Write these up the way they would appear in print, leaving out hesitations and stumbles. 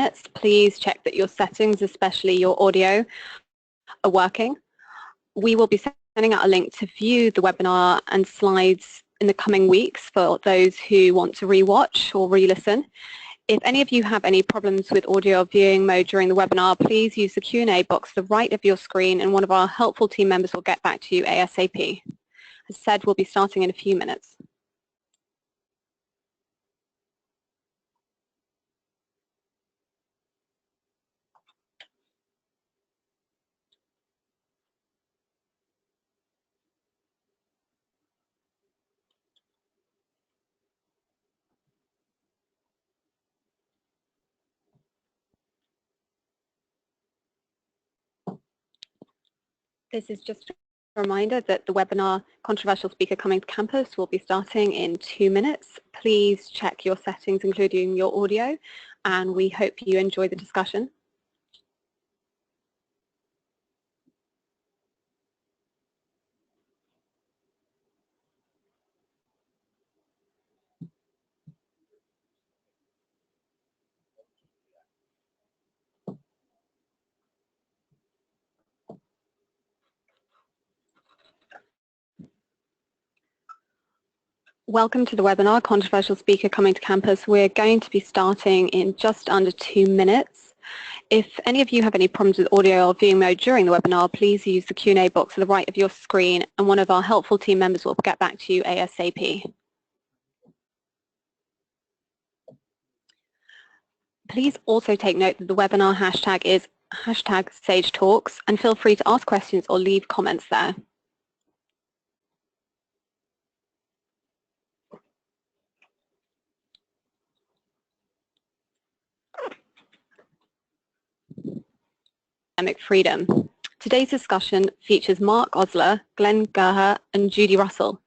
minutes. Please check that your settings, especially your audio, are working. We will be sending out a link to view the webinar and slides in the coming weeks for those who want to rewatch or re-listen. If any of you have any problems with audio or viewing mode during the webinar, please use the Q&A box to the right of your screen and one of our helpful team members will get back to you ASAP. As said, we'll be starting in a few minutes. This is just a reminder that the webinar Controversial Speaker Coming to Campus will be starting in 2 minutes. Please check your settings, including your audio, and we hope you enjoy the discussion. Welcome to the webinar, Controversial Speaker Coming to Campus. We're going to be starting in just under 2 minutes. If any of you have any problems with audio or viewing mode during the webinar, please use the Q&A box to the right of your screen and one of our helpful team members will get back to you ASAP. Please also take note that the webinar hashtag is #SageTalks and feel free to ask questions or leave comments there. Academic freedom. Today's discussion features Mark Osler, Geher, and Judy Russell.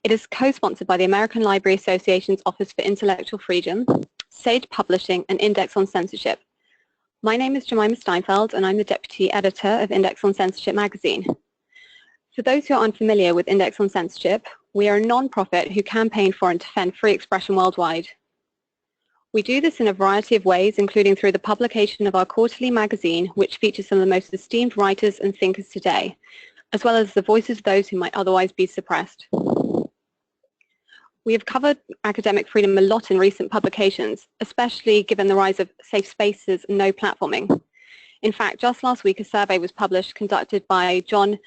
It is co-sponsored by the American Library Association's Office for Intellectual Freedom, Sage Publishing, and Index on Censorship. My name is Jemima Steinfeld, and I'm the Deputy Editor of Index on Censorship magazine. For those who are unfamiliar with Index on Censorship, we are a non-profit who campaign for and defend free expression worldwide. We do this in a variety of ways, including through the publication of our quarterly magazine, which features some of the most esteemed writers and thinkers today, as well as the voices of those who might otherwise be suppressed. We have covered academic freedom a lot in recent publications, especially given the rise of safe spaces and no platforming. In fact, just last week, a survey was published conducted by John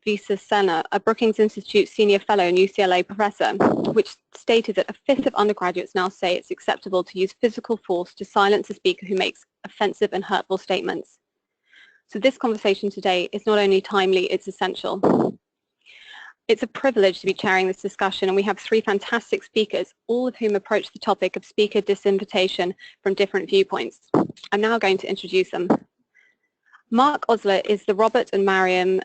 Visasenna, a Brookings Institute Senior Fellow and UCLA professor, which stated that 1/5 of undergraduates now say it's acceptable to use physical force to silence a speaker who makes offensive and hurtful statements. So this conversation today is not only timely, it's essential. It's a privilege to be chairing this discussion, and we have 3 fantastic speakers, all of whom approach the topic of speaker disinvitation from different viewpoints. I'm now going to introduce them. Mark Osler is the Robert and Mariam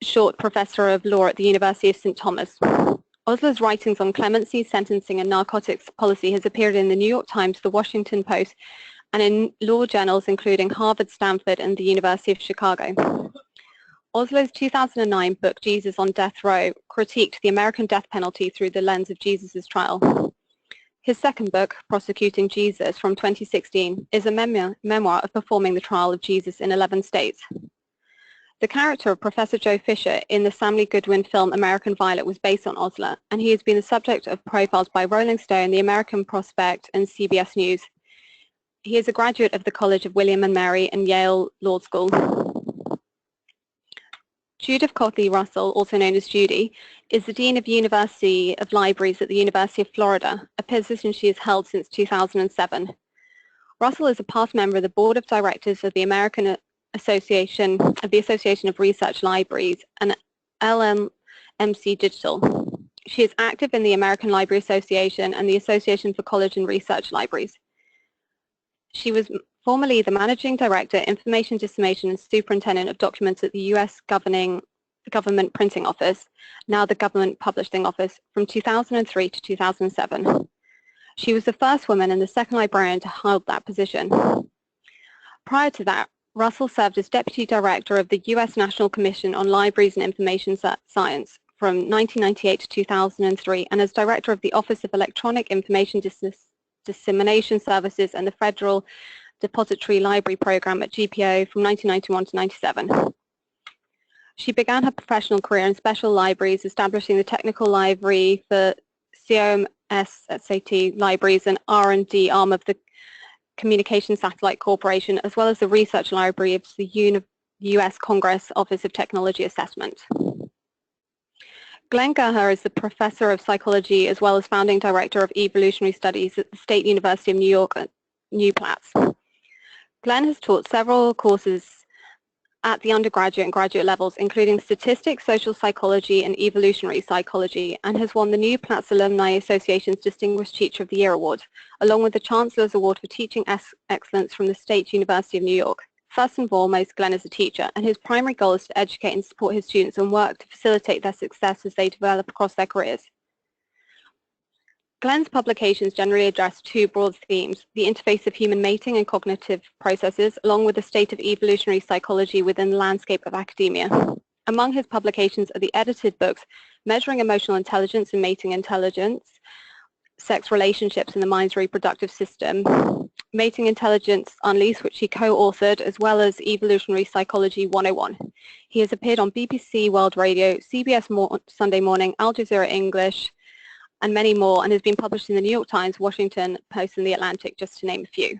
Short Professor of Law at the University of St. Thomas. Osler's writings on clemency, sentencing, and narcotics policy has appeared in the New York Times, the Washington Post, and in law journals including Harvard, Stanford, and the University of Chicago. Osler's 2009 book, Jesus on Death Row, critiqued the American death penalty through the lens of Jesus' trial. His second book, Prosecuting Jesus, from 2016, is a memoir of performing the trial of Jesus in 11 states. The character of Professor Joe Fisher in the Sam Lee Goodwin film American Violet was based on Osler, and he has been the subject of profiles by Rolling Stone, The American Prospect, and CBS News. He is a graduate of the College of William and Mary and Yale Law School. Judy Russell, also known as Judy, is the Dean of University of Libraries at the University of Florida, a position she has held since 2007. Russell is a past member of the Board of Directors of the American Association of Research Libraries and LMC Digital. She is active in the American Library Association and the Association for College and Research Libraries. She was formerly the Managing Director, Information Dissemination and Superintendent of Documents at the U.S. Government Printing Office, now the Government Publishing Office, from 2003 to 2007. She was the first woman and the second librarian to hold that position. Prior to that, Russell served as Deputy Director of the U.S. National Commission on Libraries and Information Science from 1998 to 2003 and as Director of the Office of Electronic Information Dissemination Services and the Federal Depository Library Program at GPO from 1991 to 97. She began her professional career in special libraries, establishing the technical library for COMS-SAT libraries and R&D arm of the Communication Satellite Corporation, as well as the research library of the U.S. Congress Office of Technology Assessment. Glen Geher is the professor of psychology as well as founding director of evolutionary studies at the State University of New York at New Paltz. Glen has taught several courses at the undergraduate and graduate levels, including statistics, social psychology, and evolutionary psychology, and has won the New Paltz Alumni Association's Distinguished Teacher of the Year Award, along with the Chancellor's Award for Teaching Excellence from the State University of New York. First and foremost, Glen is a teacher, and his primary goal is to educate and support his students and work to facilitate their success as they develop across their careers. Glen's publications generally address two broad themes: the interface of human mating and cognitive processes, along with the state of evolutionary psychology within the landscape of academia. Among his publications are the edited books Measuring Emotional Intelligence and Mating Intelligence, Sex Relationships in the Mind's Reproductive System, Mating Intelligence Unleashed, which he co-authored, as well as Evolutionary Psychology 101. He has appeared on BBC World Radio, CBS Sunday Morning, Al Jazeera English, and many more, and has been published in the New York Times, Washington Post, and The Atlantic, just to name a few.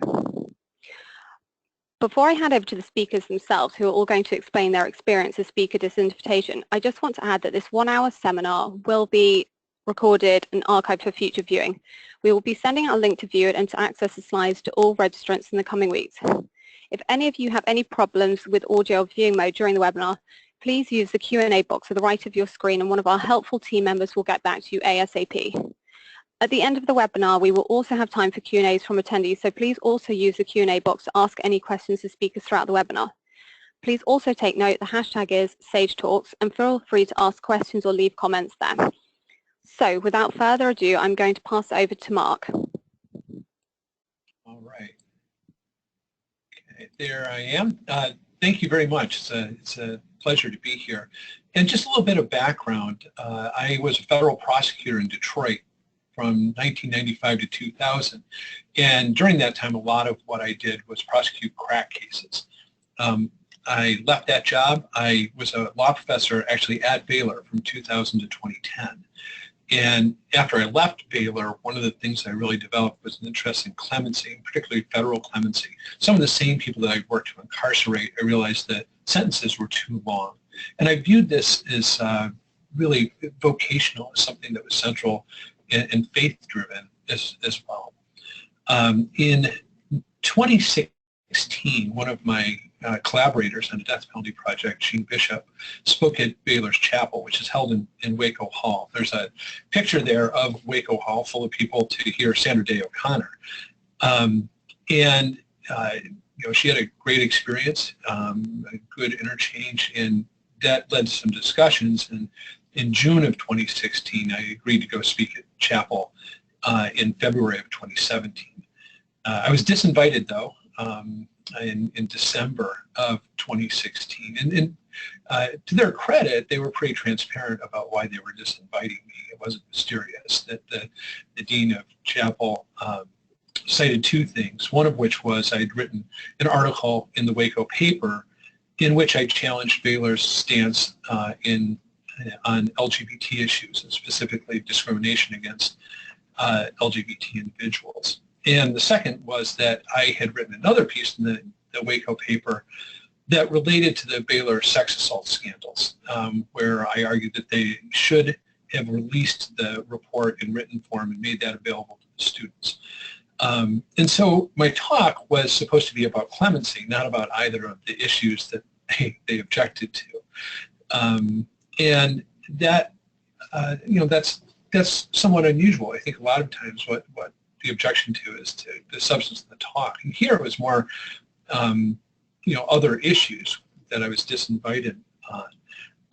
Before I hand over to the speakers themselves, who are all going to explain their experience as speaker disinvitation, I just want to add that this one-hour seminar will be recorded and archived for future viewing. We will be sending out a link to view it and to access the slides to all registrants in the coming weeks. If any of you have any problems with audio or viewing mode during the webinar, please use the Q&A box to the right of your screen, and one of our helpful team members will get back to you ASAP. At the end of the webinar, we will also have time for Q&As from attendees, so please also use the Q&A box to ask any questions to speakers throughout the webinar. Please also take note the hashtag is SageTalks, and feel free to ask questions or leave comments there. So without further ado, I'm going to pass it over to Mark. All right. Okay, there I am. Thank you very much. It's a pleasure to be here. And just a little bit of background. I was a federal prosecutor in Detroit from 1995 to 2000. And during that time, a lot of what I did was prosecute crack cases. I left that job. I was a law professor actually at Baylor from 2000 to 2010. And after I left Baylor, one of the things I really developed was an interest in clemency, particularly federal clemency. Some of the same people that I worked to incarcerate, I realized that sentences were too long. And I viewed this as really vocational, as something that was central and faith-driven as well. In 2016, one of my collaborators on the death penalty project, Gene Bishop, spoke at Baylor's Chapel, which is held in Waco Hall. There's a picture there of Waco Hall full of people to hear Sandra Day O'Connor. You know, she had a great experience, a good interchange, and that led to some discussions. And in June of 2016, I agreed to go speak at Chapel in February of 2017. I was disinvited, though, in December of 2016. And to their credit, they were pretty transparent about why they were disinviting me. It wasn't mysterious. That the dean of Chapel cited two things, one of which was I had written an article in the Waco paper in which I challenged Baylor's stance on LGBT issues, and specifically discrimination against LGBT individuals. And the second was that I had written another piece in the Waco paper that related to the Baylor sex assault scandals, where I argued that they should have released the report in written form and made that available to the students. And so my talk was supposed to be about clemency, not about either of the issues that they objected to. And that, you know, that's somewhat unusual. I think a lot of times what the objection to is to the substance of the talk. And here it was more, you know, other issues that I was disinvited on.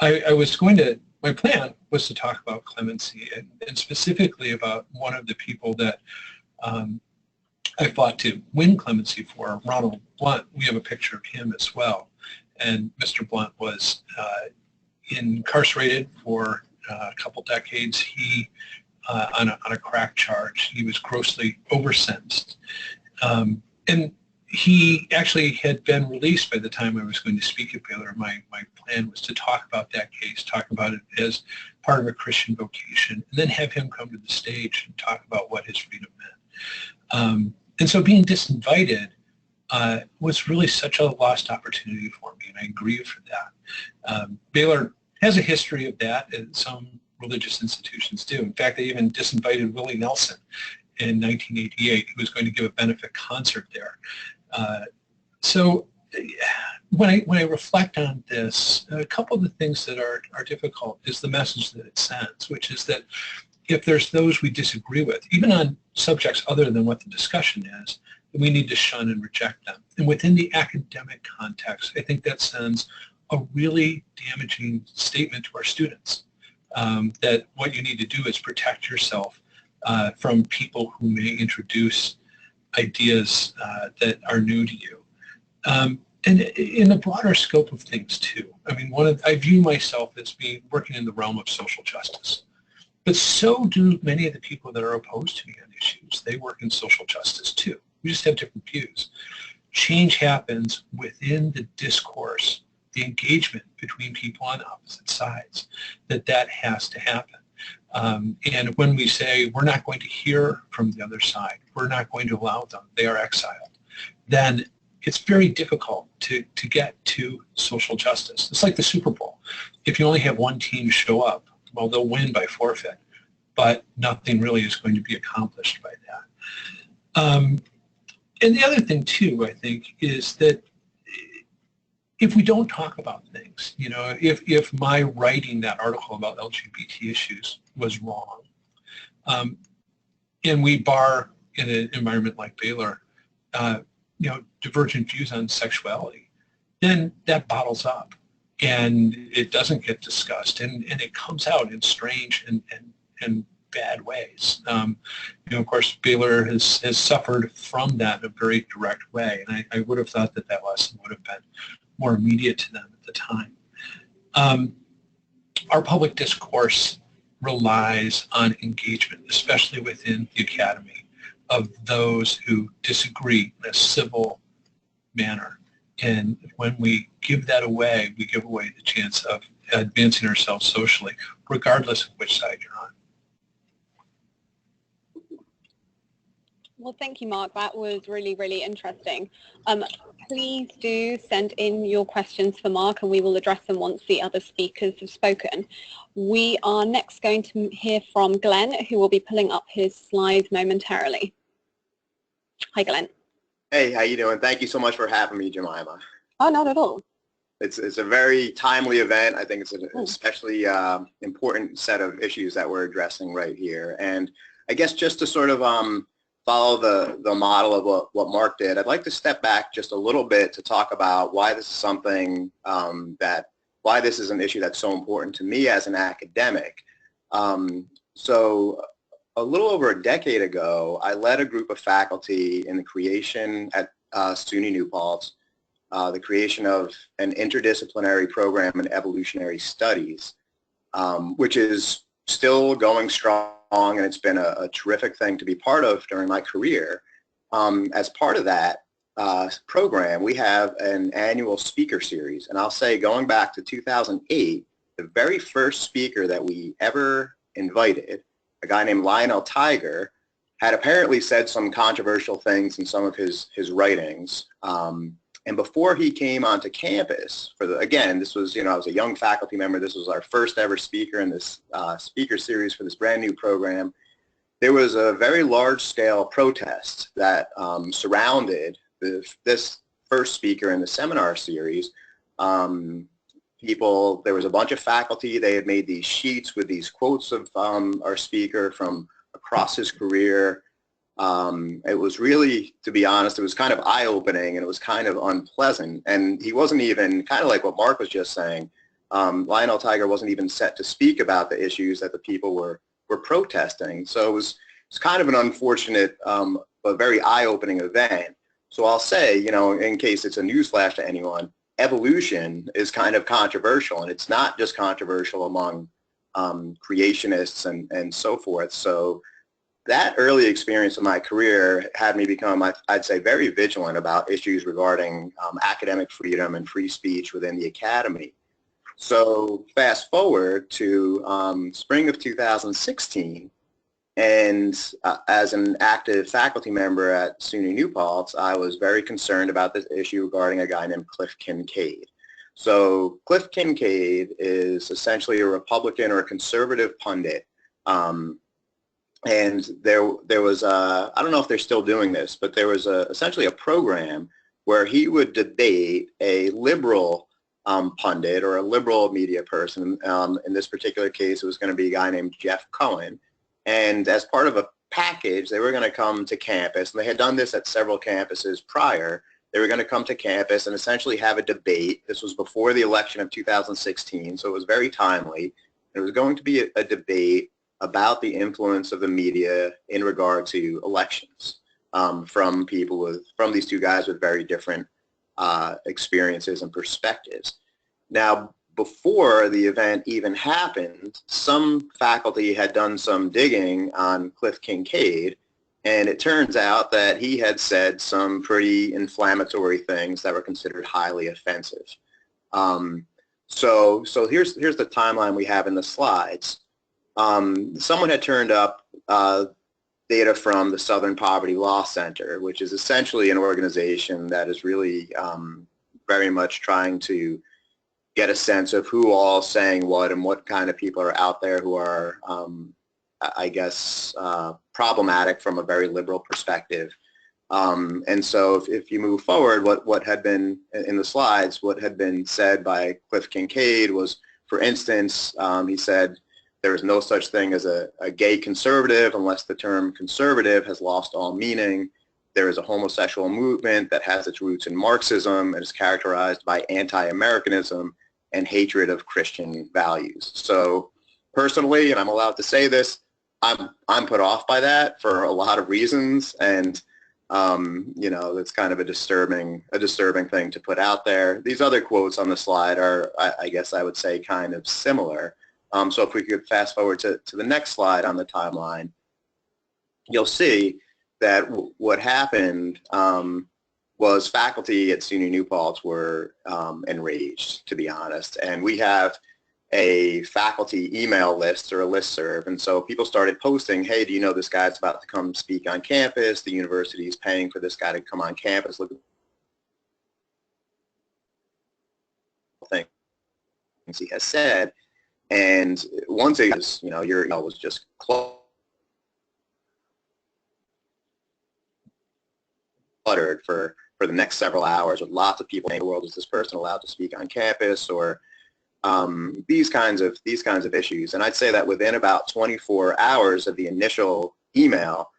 I was going to, my plan was to talk about clemency and specifically about one of the people that I fought to win clemency for, Ronald Blunt. We have a picture of him as well. And Mr. Blunt was incarcerated for a couple decades. He on a crack charge. He was grossly oversentenced. And he actually had been released by the time I was going to speak at Baylor. My plan was to talk about that case, talk about it as part of a Christian vocation, and then have him come to the stage and talk about what his freedom meant. And so being disinvited was really such a lost opportunity for me, and I grieve for that. Baylor has a history of that, and some religious institutions do. In fact, they even disinvited Willie Nelson in 1988, who was going to give a benefit concert there. So when I reflect on this, a couple of the things that are difficult is the message that it sends, which is that if there's those we disagree with, even on subjects other than what the discussion is, we need to shun and reject them. And within the academic context, I think that sends a really damaging statement to our students, that what you need to do is protect yourself from people who may introduce ideas that are new to you. And in the broader scope of things too, I mean, I view myself as working in the realm of social justice, but so do many of the people that are opposed to me on issues. They work in social justice too. We just have different views. Change happens within the discourse, the engagement between people on opposite sides, that has to happen. And when we say we're not going to hear from the other side, we're not going to allow them, they are exiled, then it's very difficult to get to social justice. It's like the Super Bowl. If you only have one team show up, well, they'll win by forfeit, but nothing really is going to be accomplished by that. And the other thing too, I think, is that if we don't talk about things, you know, if my writing that article about LGBT issues was wrong, and we bar in an environment like Baylor, you know, divergent views on sexuality, then that bottles up and it doesn't get discussed, and it comes out in strange and bad ways. You know, of course, Baylor has suffered from that in a very direct way, and I would have thought that that lesson would have been more immediate to them at the time. Our public discourse relies on engagement, especially within the academy, of those who disagree in a civil manner. And when we give that away, we give away the chance of advancing ourselves socially, regardless of which side you're on. Well, thank you, Mark. That was really, really interesting. Please do send in your questions for Mark, and we will address them once the other speakers have spoken. We are next going to hear from Glen, who will be pulling up his slides momentarily. Hi, Glen. Hey, how you doing? Thank you so much for having me, Jemima. Oh, not at all. It's a very timely event. I think it's an especially important set of issues that we're addressing right here. And I guess just to sort of follow the model of what Mark did, I'd like to step back just a little bit to talk about why this is something why this is an issue that's so important to me as an academic. So a little over a decade ago, I led a group of faculty in the creation at SUNY New Paltz, the creation of an interdisciplinary program in evolutionary studies, which is still going strong, and it's been a terrific thing to be part of during my career. As part of that program, we have an annual speaker series, and I'll say going back to 2008, the very first speaker that we ever invited, a guy named Lionel Tiger, had apparently said some controversial things in some of his writings. And before he came onto campus, again, this was, you know, I was a young faculty member. This was our first ever speaker in this speaker series for this brand new program. There was a very large scale protest that surrounded this first speaker in the seminar series. There was a bunch of faculty. They had made these sheets with these quotes of our speaker from across his career. It was really, to be honest, it was kind of eye-opening, and it was kind of unpleasant. And he wasn't even, kind of like what Mark was just saying, Lionel Tiger wasn't even set to speak about the issues that the people were protesting. So it was kind of an unfortunate but very eye-opening event. So I'll say, you know, in case it's a newsflash to anyone, evolution is kind of controversial, and it's not just controversial among creationists and so forth. So that early experience of my career had me become, I'd say, very vigilant about issues regarding academic freedom and free speech within the academy. So fast forward to spring of 2016, and as an active faculty member at SUNY New Paltz, I was very concerned about this issue regarding a guy named Cliff Kincaid. So Cliff Kincaid is essentially a Republican or a conservative pundit. And there was, I don't know if they're still doing this, but there was essentially a program where he would debate a liberal pundit or a liberal media person. In this particular case, it was going to be a guy named Jeff Cohen. And as part of a package, they were going to come to campus, and they had done this at several campuses prior. They were going to come to campus and essentially have a debate. This was before the election of 2016, so it was very timely. It was going to be a debate about the influence of the media in regard to elections from these two guys with very different experiences and perspectives. Now, before the event even happened, some faculty had done some digging on Cliff Kincaid, and it turns out that he had said some pretty inflammatory things that were considered highly offensive. So here's the timeline we have in the slides. Someone had turned up data from the Southern Poverty Law Center, which is essentially an organization that is really very much trying to get a sense of who all is saying what and what kind of people are out there who are, I guess, problematic from a very liberal perspective. And so if you move forward, what had been in the slides, what had been said by Cliff Kincaid was, for instance, he said there is no such thing as a gay conservative unless the term conservative has lost all meaning. There is a homosexual movement that has its roots in Marxism and is characterized by anti-Americanism and hatred of Christian values. So personally, and I'm allowed to say this, I'm put off by that for a lot of reasons, and you know, it's kind of a disturbing thing to put out there. These other quotes on the slide are, I guess I would say, kind of similar. So if we could fast forward to the next slide on the timeline, you'll see that what happened was faculty at SUNY New Paltz were enraged, to be honest, and we have a faculty email list or a listserv, and so people started posting, hey, do you know this guy's about to come speak on campus? The university is paying for this guy to come on campus. Look at the things he has said. And once it was, you know, your email was just cluttered for the next several hours with lots of people saying, in the world is this person allowed to speak on campus, or these kinds of issues. And I'd say that within about 24 hours of the initial email,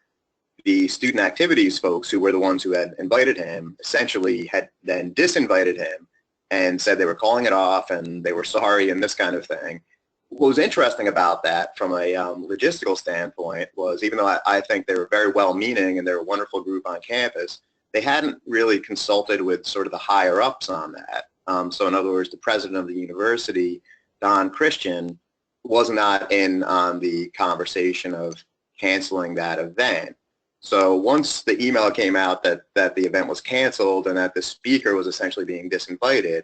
the student activities folks, who were the ones who had invited him, essentially had then disinvited him and said they were calling it off and they were sorry and this kind of thing. What was interesting about that from a logistical standpoint was, even though I think they were very well-meaning and they're a wonderful group on campus, they hadn't really consulted with sort of the higher-ups on that. So in other words, the president of the university, Don Christian, was not in on the conversation of canceling that event. So once the email came out that the event was canceled and that the speaker was essentially being disinvited,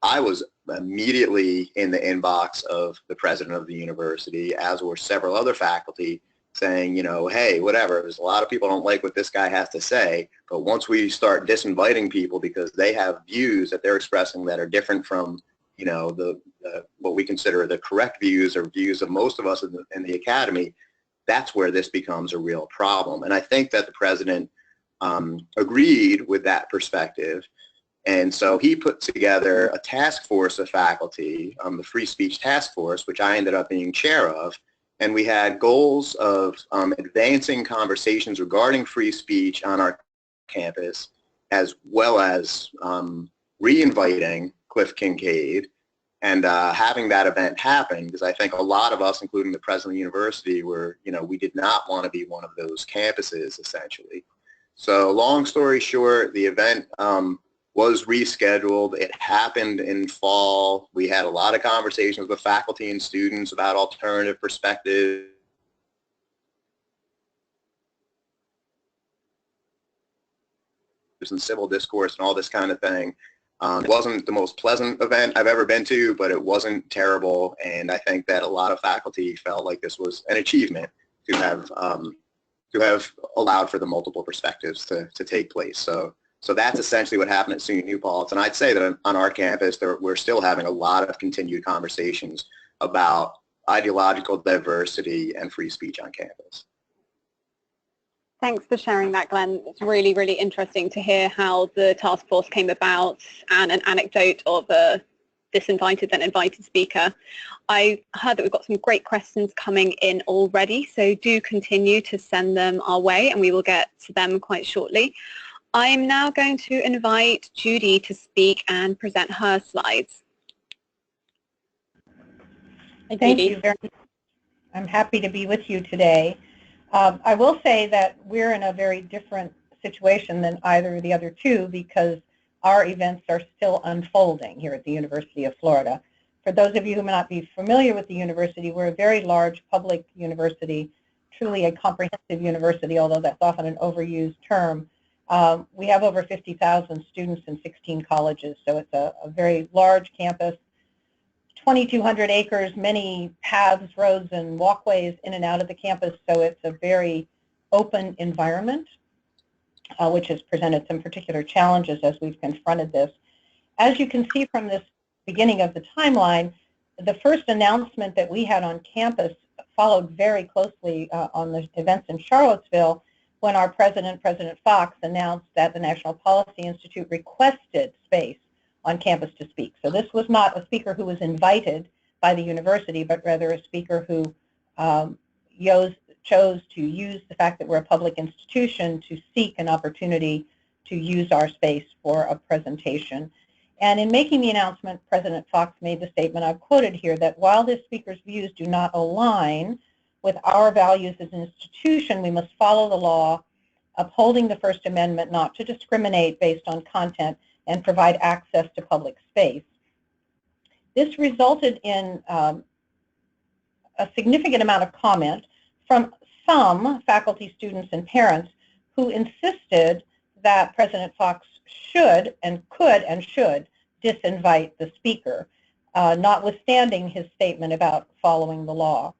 I was immediately in the inbox of the president of the university, as were several other faculty, saying, you know, hey, whatever, there's a lot of people don't like what this guy has to say, but once we start disinviting people because they have views that they're expressing that are different from, you know, what we consider the correct views or views of most of us in the academy, that's where this becomes a real problem. And I think that the president agreed with that perspective. And so he put together a task force of faculty, the Free Speech Task Force, which I ended up being chair of. And we had goals of advancing conversations regarding free speech on our campus, as well as re-inviting Cliff Kincaid and having that event happen, because I think a lot of us, including the president of the university, were, you know, we did not want to be one of those campuses, essentially. So long story short, the event was rescheduled. It happened in fall. We had a lot of conversations with faculty and students about alternative perspectives and civil discourse and all this kind of thing. It wasn't the most pleasant event I've ever been to, but it wasn't terrible, and I think that a lot of faculty felt like this was an achievement to have allowed for the multiple perspectives to take place. So that's essentially what happened at SUNY New Paltz, and I'd say that on our campus we're still having a lot of continued conversations about ideological diversity and free speech on campus. Thanks for sharing that, Glenn. It's really, really interesting to hear how the task force came about and an anecdote of a disinvited then invited speaker. I heard that we've got some great questions coming in already, so do continue to send them our way and we will get to them quite shortly. I'm now going to invite Judy to speak and present her slides. Thank you very much. I'm happy to be with you today. I will say that we're in a very different situation than either of the other two because our events are still unfolding here at the University of Florida. For those of you who may not be familiar with the university, we're a very large public university, truly a comprehensive university, although that's often an overused term. We have over 50,000 students in 16 colleges, so it's a very large campus. 2,200 acres, many paths, roads, and walkways in and out of the campus, so it's a very open environment, which has presented some particular challenges as we've confronted this. As you can see from this beginning of the timeline, the first announcement that we had on campus followed very closely on the events in Charlottesville when our president, President Fox, announced that the National Policy Institute requested space on campus to speak. So this was not a speaker who was invited by the university, but rather a speaker who chose to use the fact that we're a public institution to seek an opportunity to use our space for a presentation. And in making the announcement, President Fox made the statement I've quoted here, that while this speaker's views do not align with our values as an institution, we must follow the law, upholding the First Amendment not to discriminate based on content and provide access to public space. This resulted in a significant amount of comment from some faculty, students, and parents who insisted that President Fox should and could and should disinvite the speaker, notwithstanding his statement about following the law.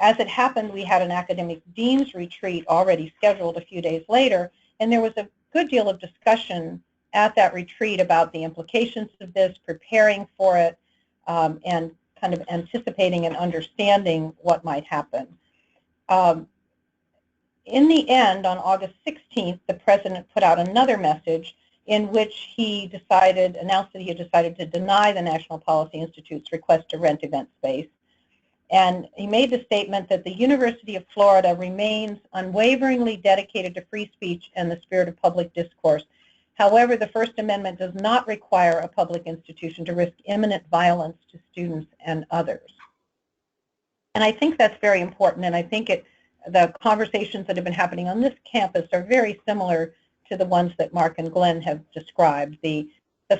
As it happened, we had an academic dean's retreat already scheduled a few days later, and there was a good deal of discussion at that retreat about the implications of this, preparing for it, and kind of anticipating and understanding what might happen. In the end, on August 16th, the president put out another message in which he announced that he had decided to deny the National Policy Institute's request to rent event space. And he made the statement that the University of Florida remains unwaveringly dedicated to free speech and the spirit of public discourse. However, the First Amendment does not require a public institution to risk imminent violence to students and others. And I think that's very important, and I think the conversations that have been happening on this campus are very similar to the ones that Mark and Glenn have described. The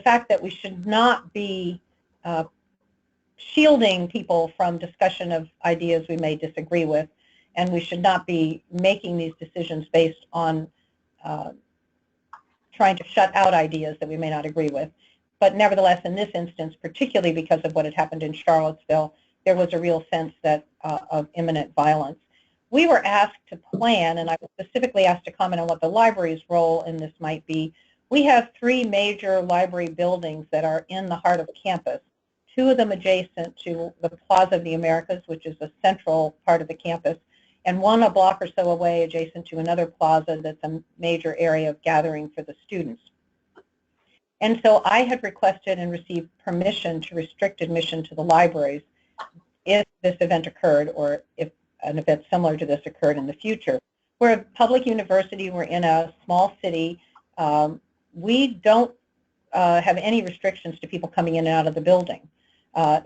fact that we should not be shielding people from discussion of ideas we may disagree with, and we should not be making these decisions based on trying to shut out ideas that we may not agree with. But nevertheless, in this instance, particularly because of what had happened in Charlottesville, there was a real sense that of imminent violence. We were asked to plan, and I was specifically asked to comment on what the library's role in this might be. We have 3 major library buildings that are in the heart of campus, 2 of them adjacent to the Plaza of the Americas, which is a central part of the campus, and 1 a block or so away adjacent to another plaza that's a major area of gathering for the students. And so I had requested and received permission to restrict admission to the libraries if this event occurred or if an event similar to this occurred in the future. We're a public university, we're in a small city. We don't have any restrictions to people coming in and out of the building,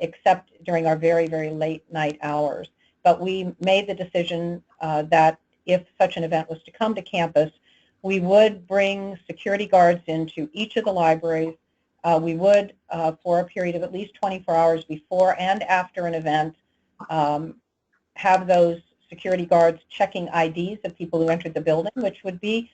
except during our very, very late night hours. But we made the decision that if such an event was to come to campus, we would bring security guards into each of the libraries. We would, for a period of at least 24 hours before and after an event, have those security guards checking IDs of people who entered the building, which would be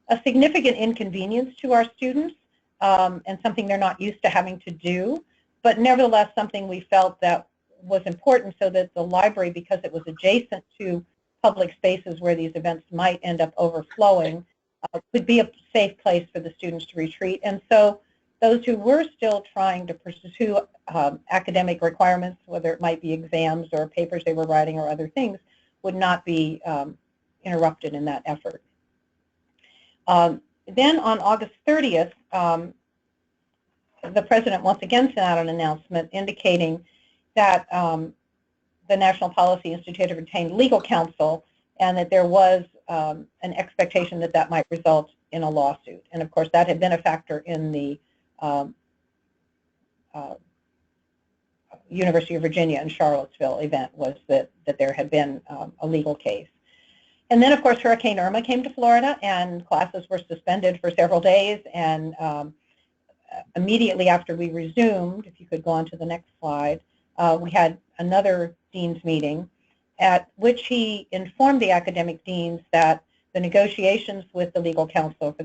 a significant inconvenience to our students and something they're not used to having to do, but nevertheless something we felt that was important so that the library, because it was adjacent to public spaces where these events might end up overflowing, would be a safe place for the students to retreat. And so those who were still trying to pursue academic requirements, whether it might be exams or papers they were writing or other things, would not be interrupted in that effort. Then on August 30th, the president once again sent out an announcement indicating that the National Policy Institute had retained legal counsel and that there was an expectation that that might result in a lawsuit. And of course, that had been a factor in the University of Virginia and Charlottesville event, was that there had been a legal case. And then, of course, Hurricane Irma came to Florida, and classes were suspended for several days. And immediately after we resumed, if you could go on to the next slide, we had another dean's meeting at which he informed the academic deans that the negotiations with the legal counsel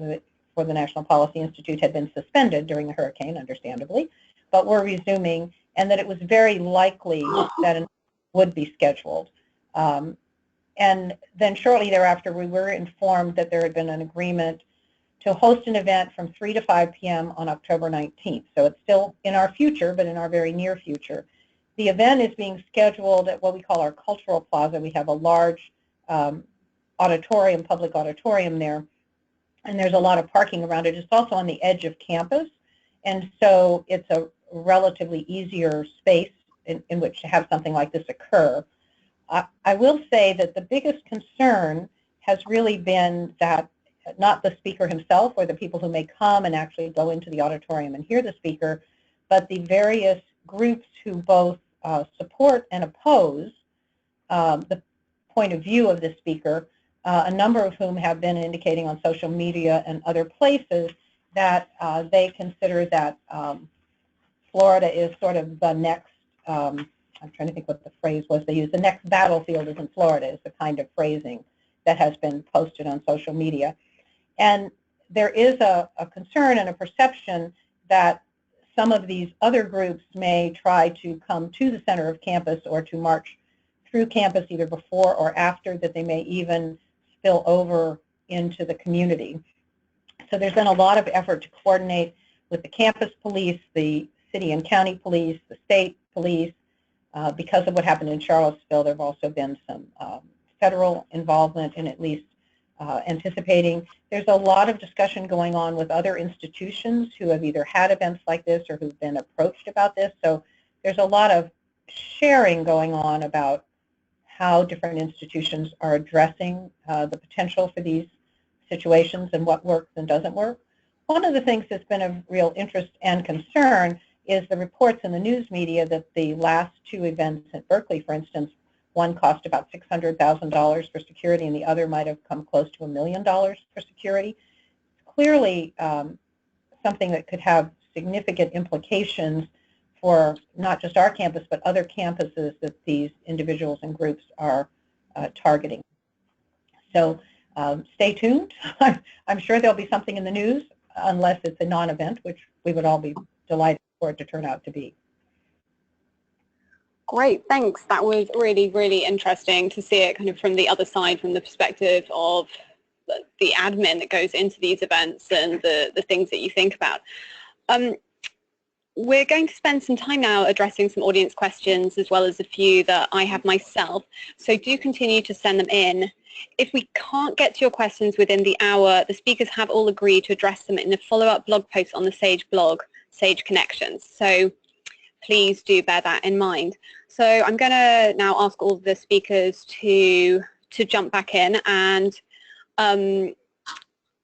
for the National Policy Institute had been suspended during the hurricane, understandably, but were resuming, and that it was very likely that an would be scheduled. And then shortly thereafter, we were informed that there had been an agreement to host an event from 3 to 5 p.m. on October 19th. So it's still in our future, but in our very near future. The event is being scheduled at what we call our cultural plaza. We have a large auditorium, public auditorium there, and there's a lot of parking around it. It's also on the edge of campus, and so it's a relatively easier space in which to have something like this occur. I will say that the biggest concern has really been that not the speaker himself or the people who may come and actually go into the auditorium and hear the speaker, but the various groups who both support and oppose the point of view of the speaker, a number of whom have been indicating on social media and other places that they consider that Florida is sort of the next, I'm trying to think what the phrase was they used, the next battlefield is in Florida is the kind of phrasing that has been posted on social media. And there is a concern and a perception that some of these other groups may try to come to the center of campus or to march through campus either before or after, that they may even spill over into the community. So there's been a lot of effort to coordinate with the campus police, the city and county police, the state police. Because of what happened in Charlottesville, there have also been some federal involvement in at least anticipating. There's a lot of discussion going on with other institutions who have either had events like this or who've been approached about this. So there's a lot of sharing going on about how different institutions are addressing the potential for these situations and what works and doesn't work. One of the things that's been of real interest and concern is the reports in the news media that the last two events at Berkeley, for instance, one cost about $600,000 for security and the other might have come close to $1 million for security. Clearly something that could have significant implications for not just our campus, but other campuses that these individuals and groups are targeting. So stay tuned. I'm sure there'll be something in the news, unless it's a non-event, which we would all be delighted for it to turn out to be. Great, thanks. That was really, really interesting to see it kind of from the other side, from the perspective of the admin that goes into these events and the things that you think about. We're going to spend some time now addressing some audience questions as well as a few that I have myself. So do continue to send them in. If we can't get to your questions within the hour, the speakers have all agreed to address them in a follow-up blog post on the SAGE blog, SAGE Connections. So please do bear that in mind. So I'm going to now ask all the speakers to jump back in, and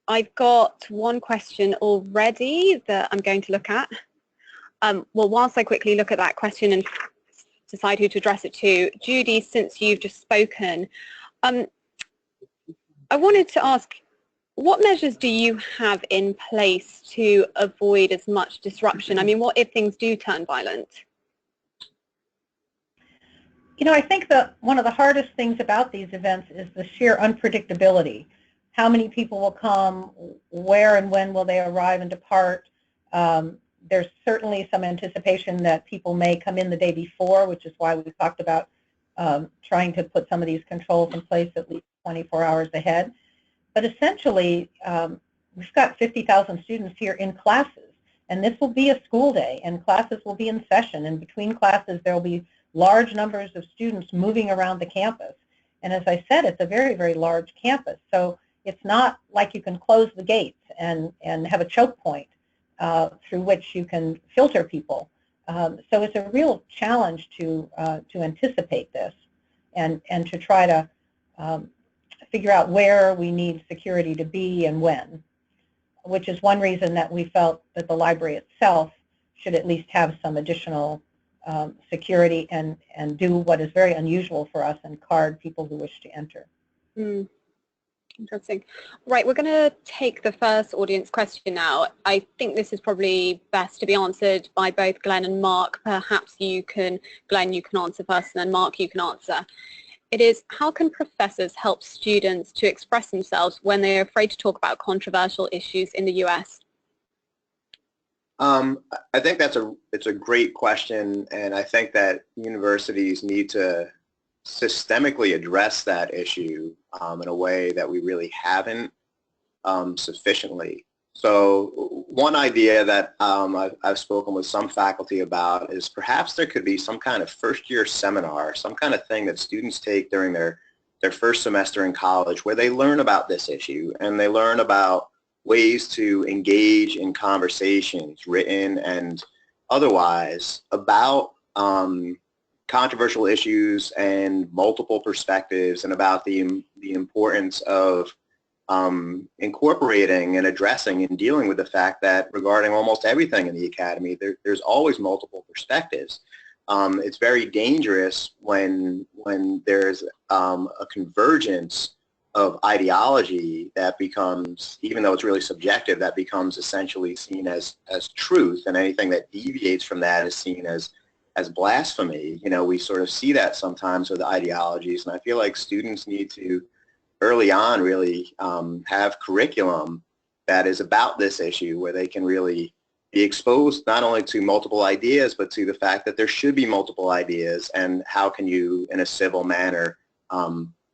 I've got one question already that I'm going to look at. Well, whilst I quickly look at that question and decide who to address it to, Judy, since you've just spoken, I wanted to ask, what measures do you have in place to avoid as much disruption? I mean, what if things do turn violent? You know, I think that one of the hardest things about these events is the sheer unpredictability. how many people will come, where and when will they arrive and depart. There's certainly some anticipation that people may come in the day before, which is why we talked about trying to put some of these controls in place at least 24 hours ahead. But essentially, we've got 50,000 students here in classes, and this will be a school day, and classes will be in session, and between classes there will be large numbers of students moving around the campus. And as I said, it's a very, very large campus, so it's not like you can close the gates and have a choke point through which you can filter people. So it's a real challenge to anticipate this and to try to figure out where we need security to be and when, which is one reason that we felt that the library itself should at least have some additional security and do what is very unusual for us and card people who wish to enter. Interesting. Right, we're going to take the first audience question now. I think this is probably best to be answered by both Glen and Mark. Perhaps you can, Glen, you can answer first, and then Mark, you can answer. It is, how can professors help students to express themselves when they're afraid to talk about controversial issues in the US? I think it's a great question, and I think that universities need to systemically address that issue in a way that we really haven't sufficiently. So one idea that I've spoken with some faculty about is perhaps there could be some kind of first-year seminar, some kind of thing that students take during their first semester in college where they learn about this issue and they learn about ways to engage in conversations, written and otherwise, about controversial issues and multiple perspectives, and about the importance of incorporating and addressing and dealing with the fact that regarding almost everything in the academy, there's always multiple perspectives. It's very dangerous when there's a convergence of ideology that becomes, even though it's really subjective, that becomes essentially seen as truth, and anything that deviates from that is seen as blasphemy. You know, we sort of see that sometimes with ideologies, and I feel like students need to early on really have curriculum that is about this issue, where they can really be exposed not only to multiple ideas, but to the fact that there should be multiple ideas, and how can you, in a civil manner,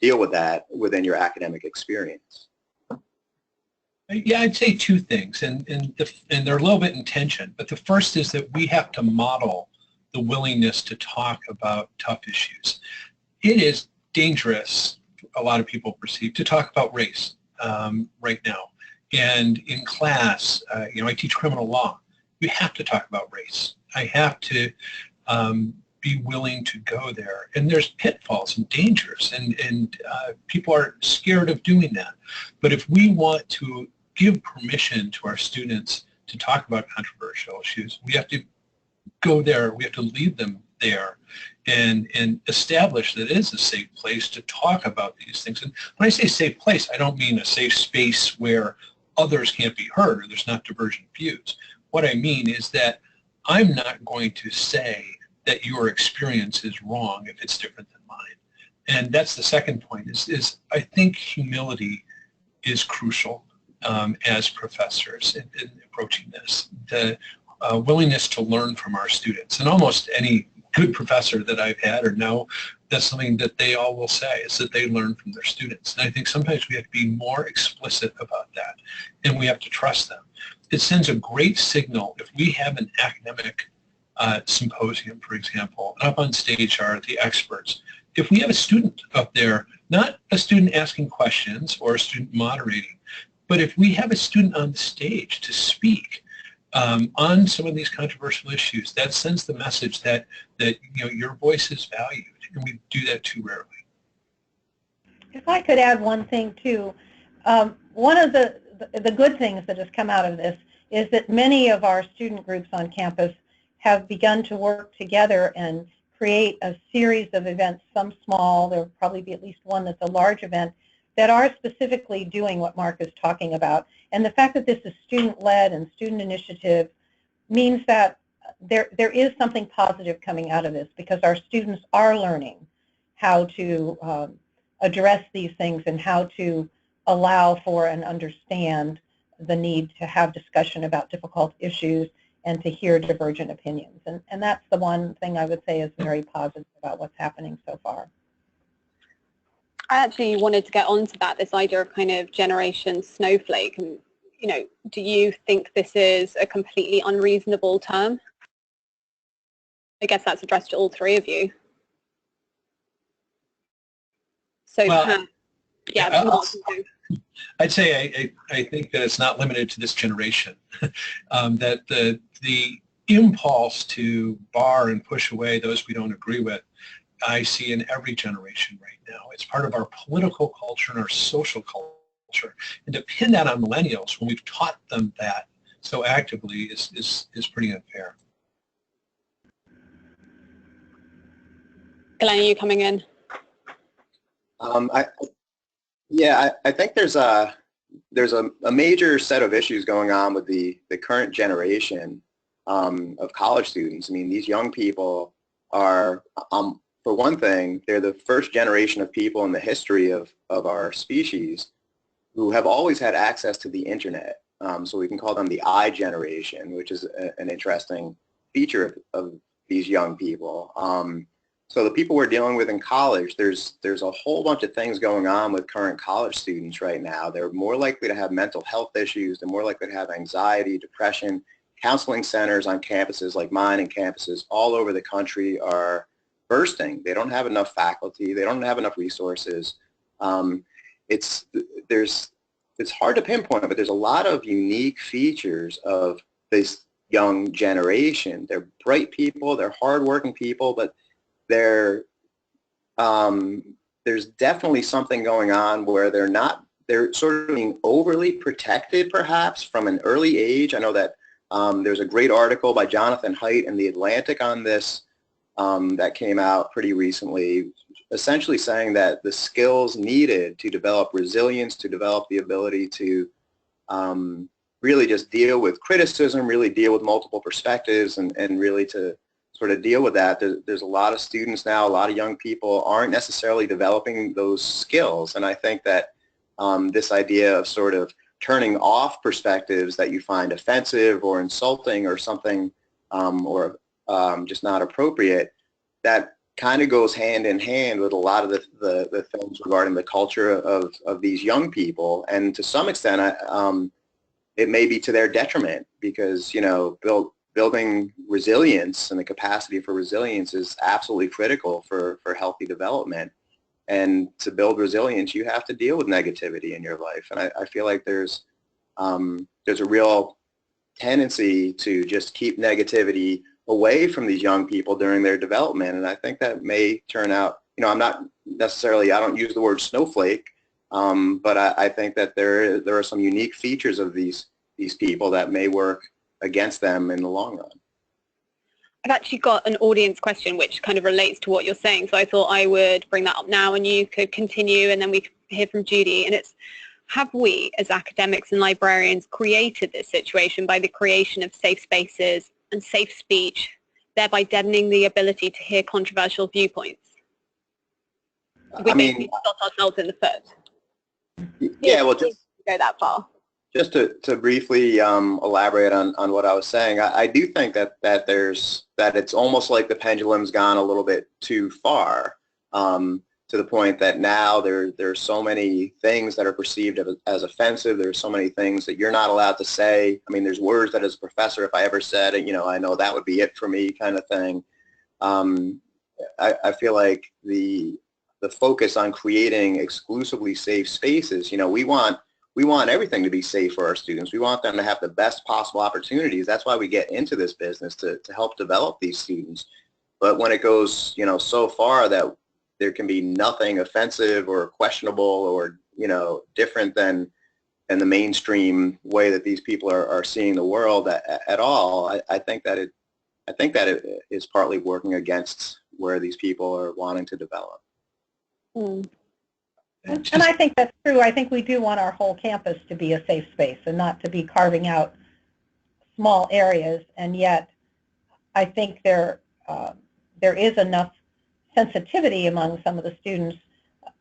deal with that within your academic experience. Yeah, I'd say two things, and they're a little bit in tension, but the first is that we have to model the willingness to talk about tough issues. It is dangerous, a lot of people perceive, to talk about race right now. And in class, you know, I teach criminal law. We have to talk about race. I have to be willing to go there. And there's pitfalls and dangers, and people are scared of doing that. But if we want to give permission to our students to talk about controversial issues, we have to go there, we have to lead them there, and establish that it is a safe place to talk about these things. And when I say safe place, I don't mean a safe space where others can't be heard or there's not divergent views. What I mean is that I'm not going to say that your experience is wrong if it's different than mine. And that's the second point, is I think humility is crucial as professors in approaching this. The willingness to learn from our students. And almost any good professor that I've had or know, that's something that they all will say, is that they learn from their students. And I think sometimes we have to be more explicit about that, and we have to trust them. It sends a great signal if we have an academic symposium, for example, and up on stage are the experts. If we have a student up there, not a student asking questions or a student moderating, but if we have a student on the stage to speak on some of these controversial issues, that sends the message that you know, your voice is valued, and we do that too rarely. If I could add one thing too, one of the good things that has come out of this is that many of our student groups on campus have begun to work together and create a series of events, some small, there will probably be at least one that's a large event, that are specifically doing what Mark is talking about. And the fact that this is student-led and student initiative means that there is something positive coming out of this, because our students are learning how to address these things and how to allow for and understand the need to have discussion about difficult issues and to hear divergent opinions. And that's the one thing I would say is very positive about what's happening so far. I actually wanted to get onto that, this idea of kind of generation snowflake. And, you know, do you think this is a completely unreasonable term? I guess that's addressed to all three of you. So, Well, yeah, Mark, I'd say I think that it's not limited to this generation. That the impulse to bar and push away those we don't agree with, I see in every generation right now. It's part of our political culture and our social culture. And to pin that on millennials when we've taught them that so actively is pretty unfair. Glenn, are you coming in? I think there's a major set of issues going on with the current generation of college students. I mean, these young people are, for one thing, they're the first generation of people in the history of our species who have always had access to the internet. So we can call them the I generation, which is an interesting feature of these young people. So the people we're dealing with in college, there's a whole bunch of things going on with current college students right now. They're more likely to have mental health issues. They're more likely to have anxiety, depression. Counseling centers on campuses like mine and campuses all over the country are bursting. They don't have enough faculty. They don't have enough resources. It's hard to pinpoint, but there's a lot of unique features of this young generation. They're bright people. They're hardworking people, but there's definitely something going on where they're sort of being overly protected perhaps from an early age. I know that there's a great article by Jonathan Haidt in The Atlantic on this that came out pretty recently, essentially saying that the skills needed to develop resilience, to develop the ability to really just deal with criticism, really deal with multiple perspectives, and really to sort of deal with that. There's a lot of students now, a lot of young people aren't necessarily developing those skills. And I think that this idea of sort of turning off perspectives that you find offensive or insulting or something or just not appropriate, that kind of goes hand in hand with a lot of the things regarding the culture of these young people. And to some extent, it may be to their detriment because, you know, building resilience and the capacity for resilience is absolutely critical for healthy development. And to build resilience, you have to deal with negativity in your life. And I feel like there's a real tendency to just keep negativity away from these young people during their development. And I think that may turn out, you know, I don't use the word snowflake, but I think that there are some unique features of these people that may work against them in the long run. I've actually got an audience question which kind of relates to what you're saying, so I thought I would bring that up now and you could continue and then we could hear from Judy. And it's, have we as academics and librarians created this situation by the creation of safe spaces and safe speech, thereby deadening the ability to hear controversial viewpoints? We basically shot ourselves in the foot. Yeah, well, just go that far. Just to briefly elaborate on what I was saying, I do think that it's almost like the pendulum's gone a little bit too far, to the point that now there's so many things that are perceived as offensive. There's so many things that you're not allowed to say. I mean, there's words that as a professor, if I ever said it, you know, I know that would be it for me, kind of thing. I feel like the focus on creating exclusively safe spaces, you know, we want everything to be safe for our students. We want them to have the best possible opportunities. That's why we get into this business, to help develop these students. But when it goes, you know, so far that there can be nothing offensive or questionable or, you know, different than the mainstream way that these people are seeing the world at all, I think that it is partly working against where these people are wanting to develop. Mm. And I think that's true. I think we do want our whole campus to be a safe space and not to be carving out small areas. And yet, I think there is enough sensitivity among some of the students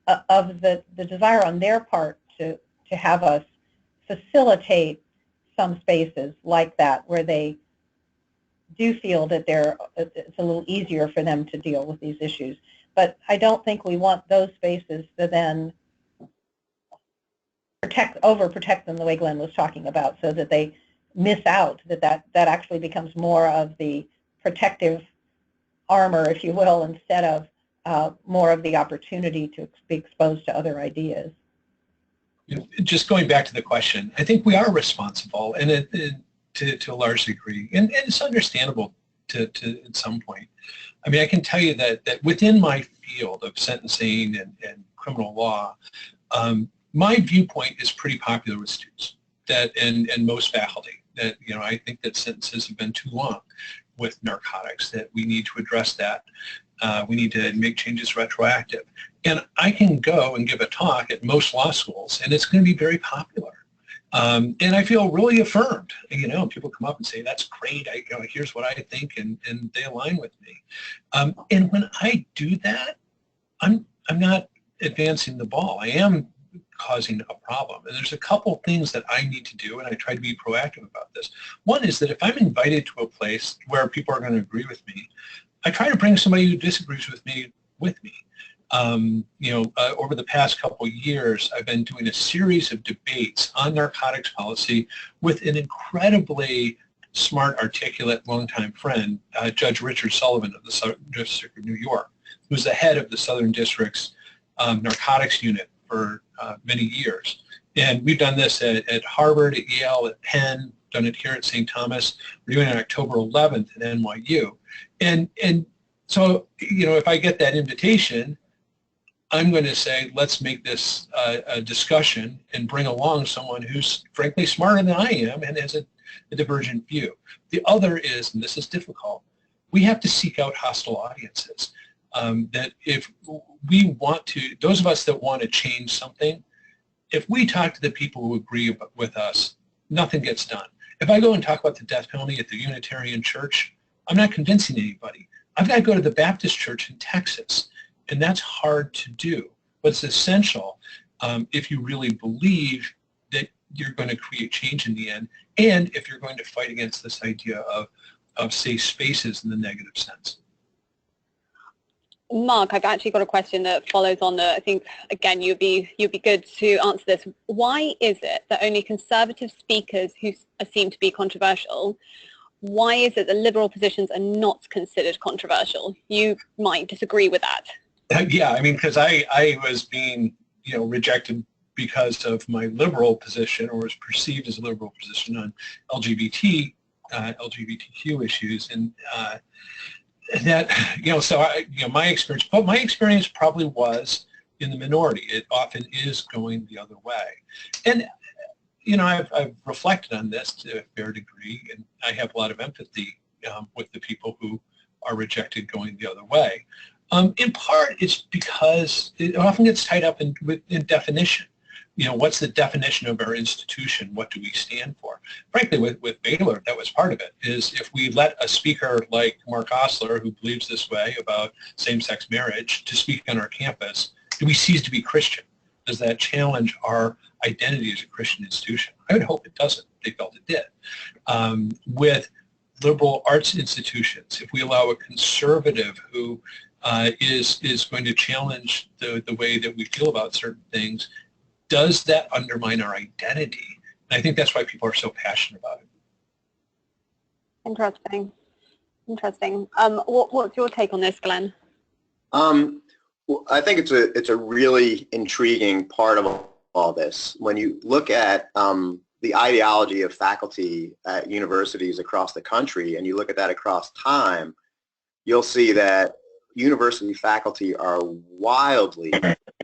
of the desire on their part to to have us facilitate some spaces like that where they do feel that it's a little easier for them to deal with these issues. But I don't think we want those spaces to then overprotect them the way Glenn was talking about, so that they miss out, that actually becomes more of the protective armor, if you will, instead of more of the opportunity to be exposed to other ideas. Just going back to the question, I think we are responsible, and to a large degree, and it's understandable to at some point. I mean, I can tell you that within my field of sentencing and criminal law, my viewpoint is pretty popular with students and most faculty. That, you know, I think that sentences have been too long with narcotics, that we need to address that. We need to make changes retroactive. And I can go and give a talk at most law schools, and it's going to be very popular. And I feel really affirmed. You know, people come up and say, that's great, here's what I think, and they align with me. And when I do that, I'm not advancing the ball. I am causing a problem. And there's a couple things that I need to do, and I try to be proactive about this. One is that if I'm invited to a place where people are going to agree with me, I try to bring somebody who disagrees with me with me. Over the past couple of years, I've been doing a series of debates on narcotics policy with an incredibly smart, articulate, longtime friend, Judge Richard Sullivan of the Southern District of New York, who's the head of the Southern District's narcotics unit for many years. And we've done this at Harvard, at Yale, at Penn, done it here at St. Thomas. We're doing it on October 11th at NYU. And so, you know, if I get that invitation, I'm going to say, let's make this a discussion and bring along someone who's frankly smarter than I am and has a divergent view. The other is, and this is difficult, we have to seek out hostile audiences. That if we want to, those of us that want to change something, if we talk to the people who agree with us, nothing gets done. If I go and talk about the death penalty at the Unitarian Church, I'm not convincing anybody. I've got to go to the Baptist Church in Texas, and that's hard to do. But it's essential if you really believe that you're going to create change in the end, and if you're going to fight against this idea of safe spaces in the negative sense. Mark, I've actually got a question that follows on that. I think, again, you'd be good to answer this. Why is it that only conservative speakers who seem to be controversial, why is it that liberal positions are not considered controversial? You might disagree with that. Yeah, I mean, because I was being, rejected because of my liberal position, or was perceived as a liberal position on LGBTQ issues, and that, my experience, but my experience probably was in the minority. It often is going the other way. And, I've reflected on this to a fair degree, and I have a lot of empathy with the people who are rejected going the other way. In part, it's because it often gets tied up in definition. What's the definition of our institution? What do we stand for? Frankly, with Baylor, that was part of it, is if we let a speaker like Mark Osler, who believes this way about same-sex marriage, to speak on our campus, do we cease to be Christian? Does that challenge our identity as a Christian institution? I would hope it doesn't. They felt it did. With liberal arts institutions, if we allow a conservative who is going to challenge the way that we feel about certain things, does that undermine our identity? And I think that's why people are so passionate about it. Interesting. What's your take on this, Glenn? Well, I think it's a really intriguing part of all this. When you look at the ideology of faculty at universities across the country, and you look at that across time, you'll see that university faculty are wildly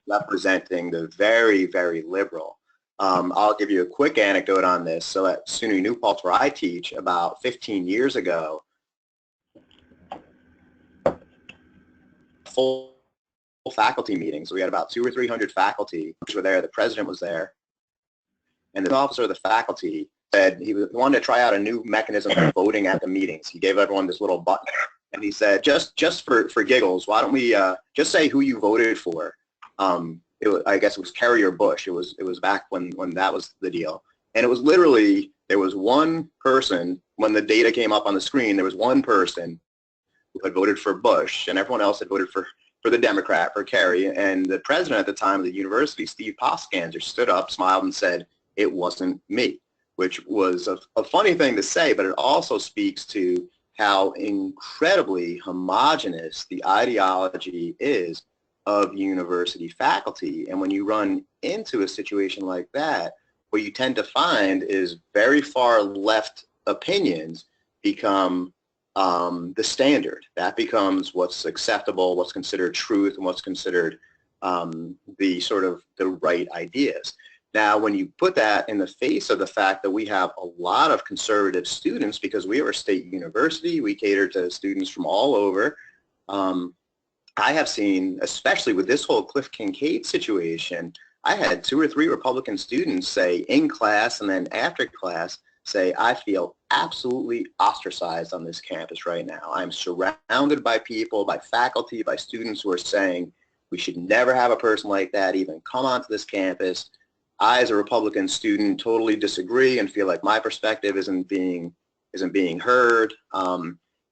representing the very, very liberal. I'll give you a quick anecdote on this. So at SUNY New Paltz, where I teach, about 15 years ago, full faculty meetings. We had about 200 or 300 faculty who were there. The president was there. And the officer of the faculty said he wanted to try out a new mechanism for voting at the meetings. He gave everyone this little button. And he said, just for giggles, why don't we just say who you voted for I guess it was Kerry or Bush. It was back when that was the deal. And it was literally, there was one person, when the data came up on the screen, there was one person who had voted for Bush, and everyone else had voted for the Democrat, for Kerry. And the president at the time of the university, Steve Poskanzer, stood up, smiled, and said, "It wasn't me," which was a funny thing to say, but it also speaks to how incredibly homogenous the ideology is of university faculty. And when you run into a situation like that, what you tend to find is very far left opinions become the standard. That becomes what's acceptable, what's considered truth, and what's considered the right ideas. Now, when you put that in the face of the fact that we have a lot of conservative students, because we are a state university, we cater to students from all over. I have seen, especially with this whole Cliff Kincaid situation, I had 2 or 3 Republican students say in class and then after class, say, "I feel absolutely ostracized on this campus right now. I'm surrounded by people, by faculty, by students who are saying we should never have a person like that even come onto this campus. I, as a Republican student, totally disagree and feel like my perspective isn't being heard."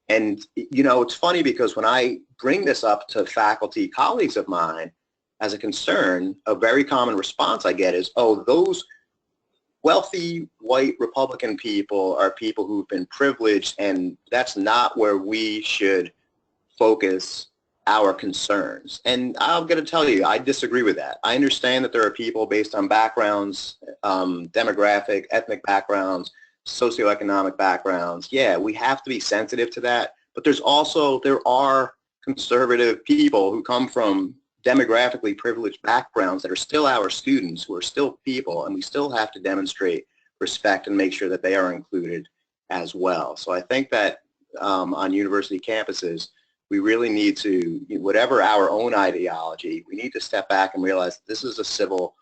And you know, it's funny because when I bring this up to faculty colleagues of mine as a concern, a very common response I get is, "Oh, those wealthy white Republican people are people who've been privileged, and that's not where we should focus our concerns." And I'm going to tell you, I disagree with that. I understand that there are people based on backgrounds, demographic, ethnic backgrounds, socioeconomic backgrounds. Yeah, we have to be sensitive to that. But there are conservative people who come from demographically privileged backgrounds that are still our students, who are still people, and we still have to demonstrate respect and make sure that they are included as well. So I think that on university campuses, we really need to, whatever our own ideology, we need to step back and realize this is a civil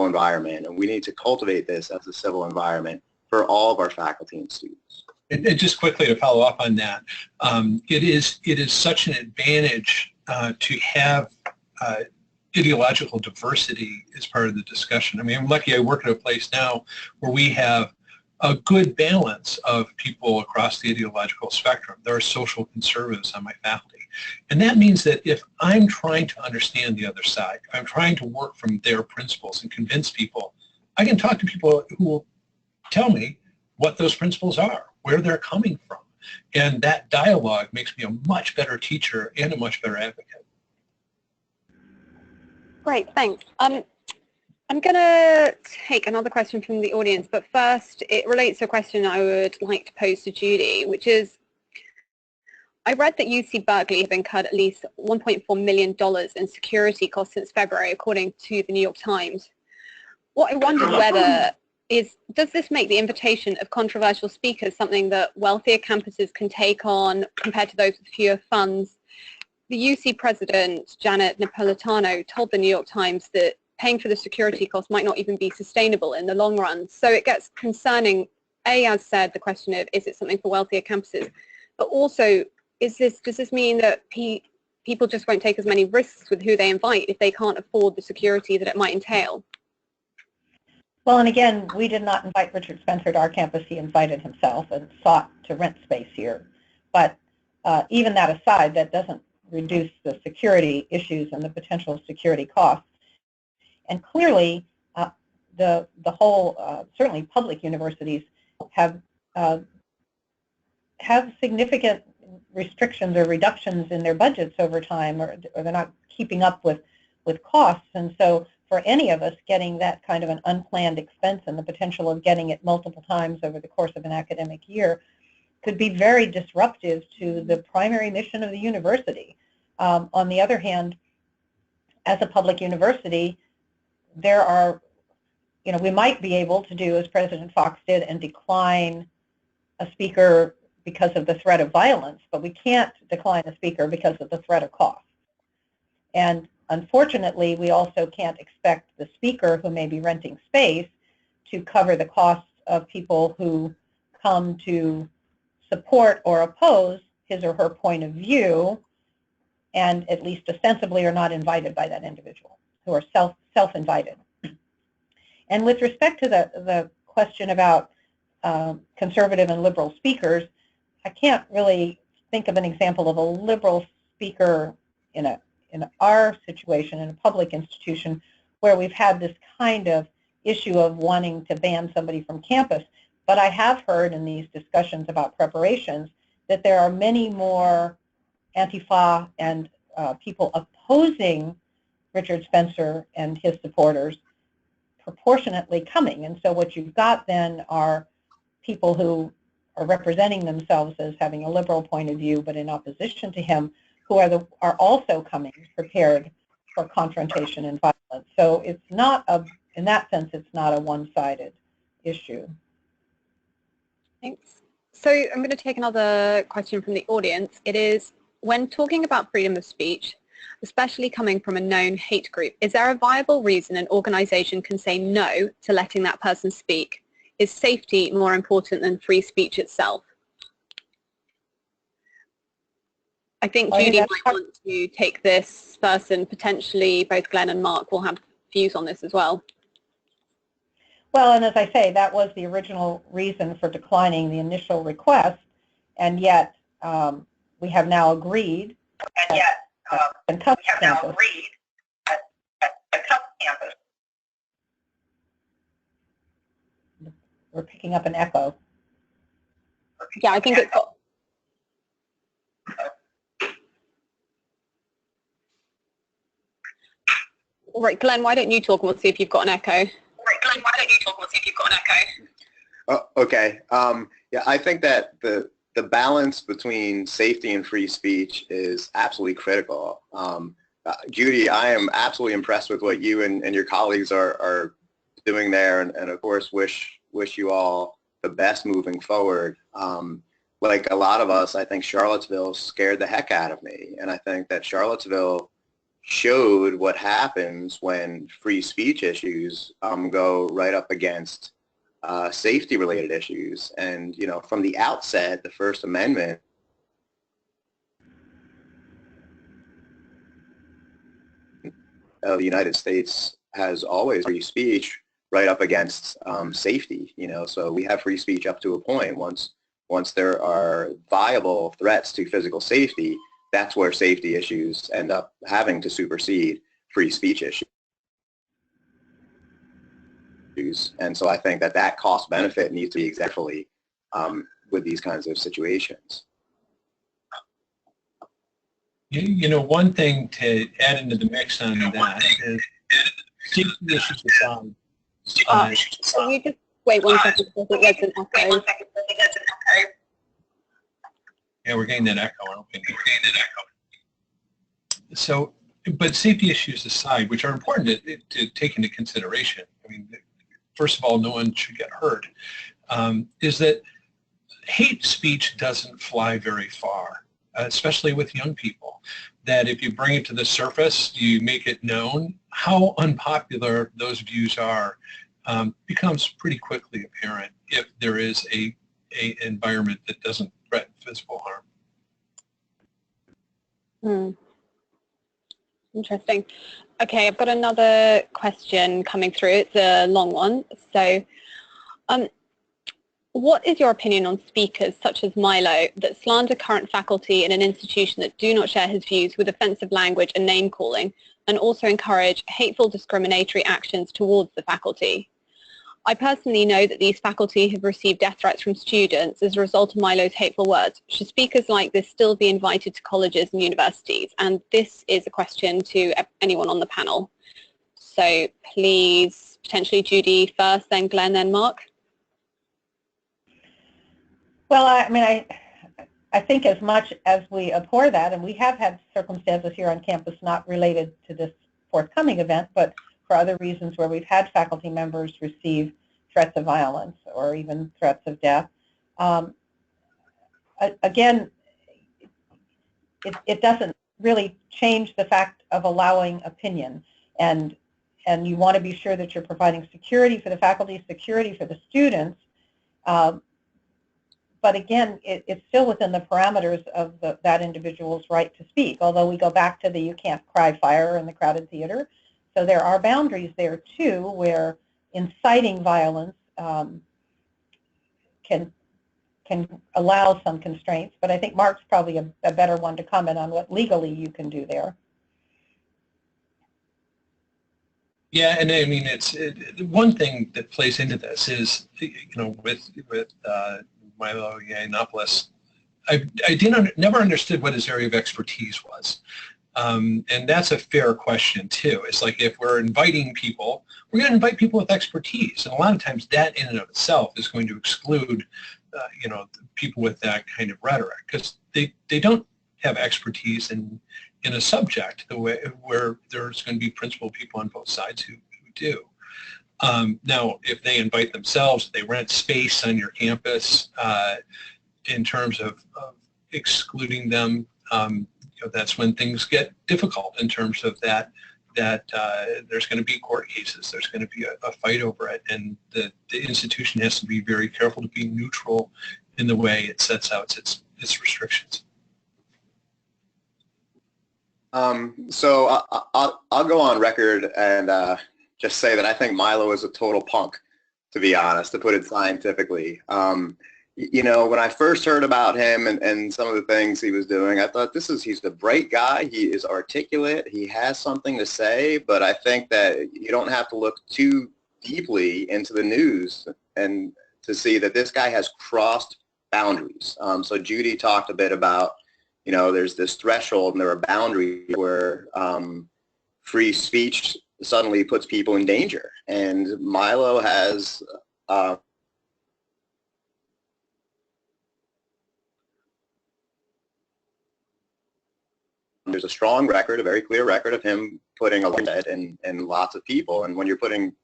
environment, and we need to cultivate this as a civil environment for all of our faculty and students. And just quickly to follow up on that, it is such an advantage to have ideological diversity as part of the discussion. I mean, I'm lucky I work at a place now where we have a good balance of people across the ideological spectrum. There are social conservatives on my faculty. And that means that if I'm trying to understand the other side, if I'm trying to work from their principles and convince people, I can talk to people who will tell me what those principles are, where they're coming from. And that dialogue makes me a much better teacher and a much better advocate. Great, thanks. I'm going to take another question from the audience, but first it relates to a question I would like to pose to Judy, which is, I read that UC Berkeley have incurred at least $1.4 million in security costs since February, according to the New York Times. What I wondered whether is, does this make the invitation of controversial speakers something that wealthier campuses can take on compared to those with fewer funds? The UC president, Janet Napolitano, told the New York Times that paying for the security costs might not even be sustainable in the long run. So it gets concerning, as said, the question of, is it something for wealthier campuses? But also, does this mean that people just won't take as many risks with who they invite if they can't afford the security that it might entail? Well, and again, we did not invite Richard Spencer to our campus. He invited himself and sought to rent space here. But even that aside, that doesn't reduce the security issues and the potential security costs. And clearly, the whole, certainly public universities have significant restrictions or reductions in their budgets over time, or they're not keeping up with costs. And so for any of us, getting that kind of an unplanned expense and the potential of getting it multiple times over the course of an academic year could be very disruptive to the primary mission of the university. On the other hand, as a public university, there are, we might be able to do as President Fox did and decline a speaker because of the threat of violence, but we can't decline a speaker because of the threat of cost. And unfortunately, we also can't expect the speaker who may be renting space to cover the costs of people who come to support or oppose his or her point of view and at least ostensibly are not invited by that individual. who are self-invited. And with respect to the question about conservative and liberal speakers, I can't really think of an example of a liberal speaker in our situation, in a public institution, where we've had this kind of issue of wanting to ban somebody from campus. But I have heard in these discussions about preparations that there are many more Antifa and people opposing Richard Spencer and his supporters proportionately coming. And so what you've got then are people who are representing themselves as having a liberal point of view, but in opposition to him, who are also coming prepared for confrontation and violence. So it's not in that sense, it's not a one-sided issue. Thanks. So I'm going to take another question from the audience. It is, when talking about freedom of speech, especially coming from a known hate group, is there a viable reason an organization can say no to letting that person speak? Is safety more important than free speech itself? I think Judy might want to take this first, and potentially both Glen and Mark will have views on this as well. Well, and as I say, that was the original reason for declining the initial request, and yet we have now agreed. And yet we have now agreed at Cup campus. We're picking up an echo. Yeah, I think it's got. All right, Glen, why don't you talk and we'll see if you've got an echo. Okay. Yeah, I think that the balance between safety and free speech is absolutely critical. Judy, I am absolutely impressed with what you and your colleagues are doing there, and of course wish you all the best moving forward. Like a lot of us, I think Charlottesville scared the heck out of me, and I think that Charlottesville showed what happens when free speech issues go right up against safety-related issues. And, you know, from the outset, the First Amendment of the United States has always free speech right up against safety, you know. So we have free speech up to a point. Once there are viable threats to physical safety, that's where safety issues end up having to supersede free speech issues. And so I think that cost benefit needs to be exactly with these kinds of situations. You know, one thing to add into the mix on that is safety issues aside. Can you just wait 1 second? I think there's an echo. Yeah, we're getting that echo. I don't think we're getting that echo. So, but safety issues aside, which are important to take into consideration, I mean, first of all, no one should get hurt, is that hate speech doesn't fly very far, especially with young people. That if you bring it to the surface, you make it known, how unpopular those views are becomes pretty quickly apparent if there is a environment that doesn't threaten physical harm. Interesting. Okay, I've got another question coming through. It's a long one. So, what is your opinion on speakers such as Milo that slander current faculty in an institution that do not share his views with offensive language and name calling, and also encourage hateful discriminatory actions towards the faculty? I personally know that these faculty have received death threats from students as a result of Milo's hateful words. Should speakers like this still be invited to colleges and universities? And this is a question to anyone on the panel. So please, potentially Judy first, then Glen, then Mark. Well, I mean, I think as much as we abhor that, and we have had circumstances here on campus not related to this forthcoming event, but for other reasons where we've had faculty members receive threats of violence or even threats of death. Again, it doesn't really change the fact of allowing opinion, and you want to be sure that you're providing security for the faculty, security for the students, but again, it's still within the parameters of that individual's right to speak, although we go back to the you can't cry fire in the crowded theater. So there are boundaries there too, where inciting violence can allow some constraints, but I think Mark's probably a better one to comment on what legally you can do there. Yeah, and I mean, one thing that plays into this is, with Milo Yiannopoulos, I never understood what his area of expertise was. And that's a fair question too. It's like, if we're inviting people, we're going to invite people with expertise, and a lot of times that in and of itself is going to exclude, people with that kind of rhetoric, because they don't have expertise in a subject the way where there's going to be principled people on both sides who do. Now, if they invite themselves, they rent space on your campus, in terms of excluding them. That's when things get difficult in terms of that there's going to be court cases, there's going to be a fight over it, and the institution has to be very careful to be neutral in the way it sets out its restrictions. So I'll go on record and just say that I think Milo is a total punk, to be honest, to put it scientifically. When I first heard about him and some of the things he was doing, I thought he's a bright guy. He is articulate. He has something to say, but I think that you don't have to look too deeply into the news and to see that this guy has crossed boundaries. So Judy talked a bit about, there's this threshold and there are boundaries where free speech suddenly puts people in danger. And Milo has there's a strong record, a very clear record of him putting a limit in lots of people. And when you're putting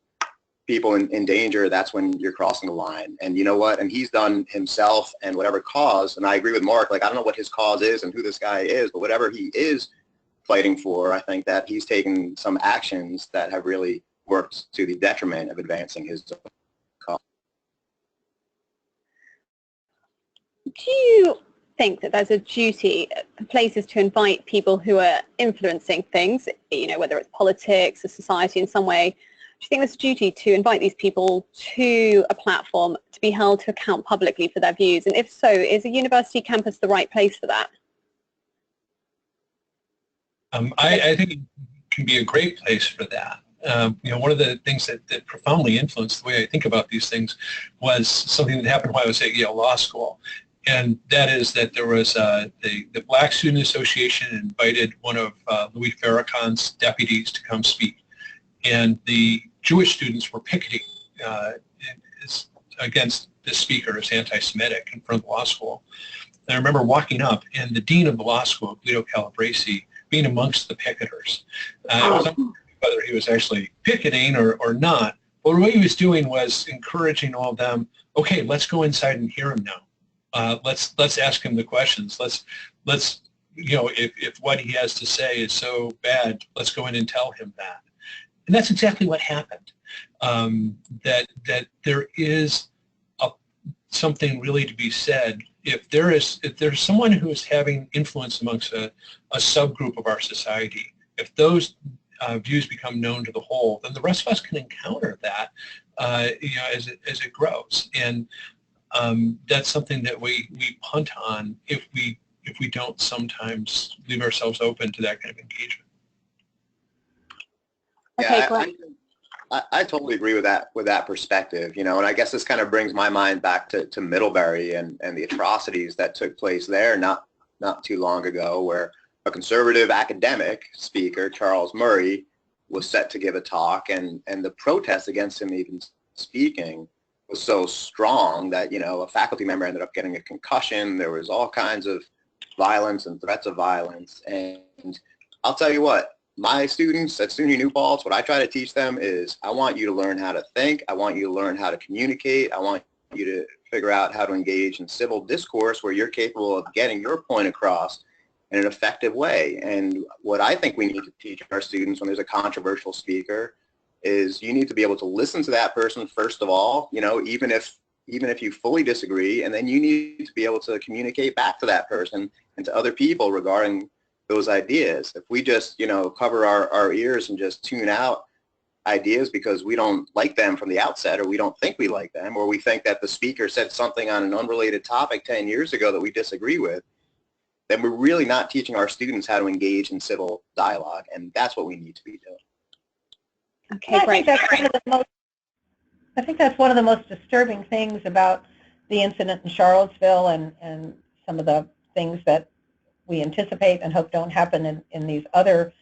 people in danger, that's when you're crossing the line. And you know what? And he's done himself and whatever cause, and I agree with Mark, like, I don't know what his cause is and who this guy is, but whatever he is fighting for, I think that he's taken some actions that have really worked to the detriment of advancing his cause. Do you think that there's a duty for places to invite people who are influencing things, whether it's politics or society in some way? Do you think there's a duty to invite these people to a platform to be held to account publicly for their views? And if so, is a university campus the right place for that? I think it can be a great place for that. One of the things that profoundly influenced the way I think about these things was something that happened while I was at Yale Law School. And that is that there was the Black Student Association invited one of Louis Farrakhan's deputies to come speak. And the Jewish students were picketing against the speaker as anti-Semitic in front of the law school. And I remember walking up, and the dean of the law school, Guido Calabresi, being amongst the picketers. I was unsure whether he was actually picketing or not, but what he was doing was encouraging all of them, okay, let's go inside and hear him now. Let's ask him the questions. Let's if what he has to say is so bad, let's go in and tell him that. And that's exactly what happened. That there is something really to be said. If there's someone who is having influence amongst a subgroup of our society, if those views become known to the whole, then the rest of us can encounter that as it grows. And that's something that we punt on if we don't sometimes leave ourselves open to that kind of engagement. Okay, yeah, I totally agree with that perspective, and I guess this kind of brings my mind back to Middlebury and the atrocities that took place there not too long ago, where a conservative academic speaker, Charles Murray, was set to give a talk, and the protest against him even speaking was so strong that, a faculty member ended up getting a concussion. There was all kinds of violence and threats of violence. And I'll tell you what, my students at SUNY New Paltz, what I try to teach them is I want you to learn how to think. I want you to learn how to communicate. I want you to figure out how to engage in civil discourse where you're capable of getting your point across in an effective way. And what I think we need to teach our students when there's a controversial speaker is you need to be able to listen to that person first of all, even if you fully disagree, and then you need to be able to communicate back to that person and to other people regarding those ideas. If we just, cover our ears and just tune out ideas because we don't like them from the outset, or we don't think we like them, or we think that the speaker said something on an unrelated topic 10 years ago that we disagree with, then we're really not teaching our students how to engage in civil dialogue, and that's what we need to be doing. Okay, great. I think that's one of the most disturbing things about the incident in Charlottesville and some of the things that we anticipate and hope don't happen in these other